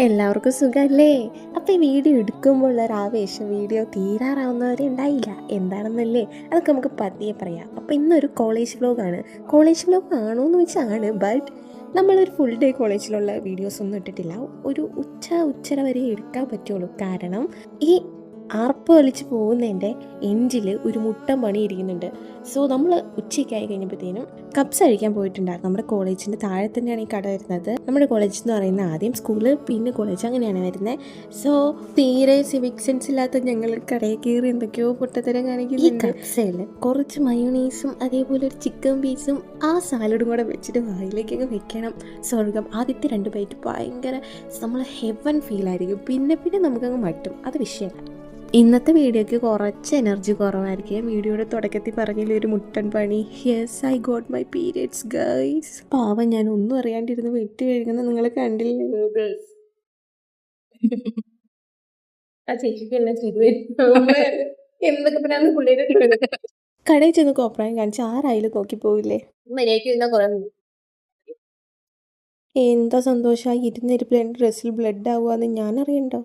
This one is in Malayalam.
എല്ലാവർക്കും സുഖമല്ലേ? അപ്പോൾ ഈ വീഡിയോ എടുക്കുമ്പോൾ ഉള്ള ഒരു ആവേശം വീഡിയോ തീരാറാവുന്നവരെ ഉണ്ടായില്ല. എന്താണെന്നല്ലേ, അതൊക്കെ നമുക്ക് പതിയെ പറയാം. അപ്പോൾ ഇന്നൊരു കോളേജ് വ്ലോഗാണ്. കോളേജ് വ്ലോഗ് ആണോ എന്ന് വെച്ചാൽ ആണ്, ബട്ട് നമ്മളൊരു ഫുൾ ഡേ കോളേജിലുള്ള വീഡിയോസ് ഒന്നും ഇട്ടിട്ടില്ല. ഒരു ഉച്ചര വരെ എടുക്കാൻ പറ്റുള്ളൂ. കാരണം ഈ ആർപ്പ് വലിച്ച് പോകുന്നതിൻ്റെ എൻഡിൽ ഒരു മുട്ടൻ പണി ഇരിക്കുന്നുണ്ട്. സോ നമ്മൾ ഉച്ചയ്ക്കായി കഴിഞ്ഞപ്പോഴത്തേനും കപ്സ് കഴിക്കാൻ പോയിട്ടുണ്ടായിരുന്നു. നമ്മുടെ കോളേജിൻ്റെ താഴെ തന്നെയാണ് ഈ കട വരുന്നത്. നമ്മുടെ കോളേജ് എന്ന് പറയുന്നത് ആദ്യം സ്കൂള്, പിന്നെ കോളേജ്, അങ്ങനെയാണ് വരുന്നത്. സോ തീരെ സിവിക് സെൻസ് ഇല്ലാത്ത ഞങ്ങൾ കടയിൽ കയറി എന്തൊക്കെയോ പൊട്ടത്തരം കാണിക്കുന്നു. ഈ കപ്സയിൽ കുറച്ച് മയോണീസും അതേപോലെ ഒരു ചിക്കൻ പീസും ആ സാലഡും കൂടെ വെച്ചിട്ട് വായിലേക്ക് അങ്ങ് വെക്കണം. സ്വർഗം. ആദ്യത്തെ 2 ബൈറ്റ് ഭയങ്കര നമ്മൾ ഹെവൻ ഫീൽ ആയിരിക്കും. പിന്നെ നമുക്കങ്ങ് മട്ടും. അത് വിഷയമല്ല. ഇന്നത്തെ വീഡിയോയ്ക്ക് കുറച്ച് എനർജി കുറവായിരിക്കും. വീഡിയോയുടെ തുടക്കത്തിൽ പറഞ്ഞില്ല ഒരു മുട്ടൻ പണി. Yes, I got my periods guys. പാവം, ഞാൻ ഒന്നും അറിയാണ്ടിരുന്ന് വെട്ടി കഴുകുന്ന നിങ്ങൾ കണ്ടില്ലേ? കടയിൽ ചെന്ന് കോപ്രായം കാണിച്ച് 6 നോക്കി പോവില്ലേ? എന്താ സന്തോഷം, ഇരുന്നിരിപ്പിൽ എൻ്റെ ഡ്രസ്സിൽ ബ്ലഡ് ആവുകയെന്ന് ഞാൻ അറിയണ്ടോ?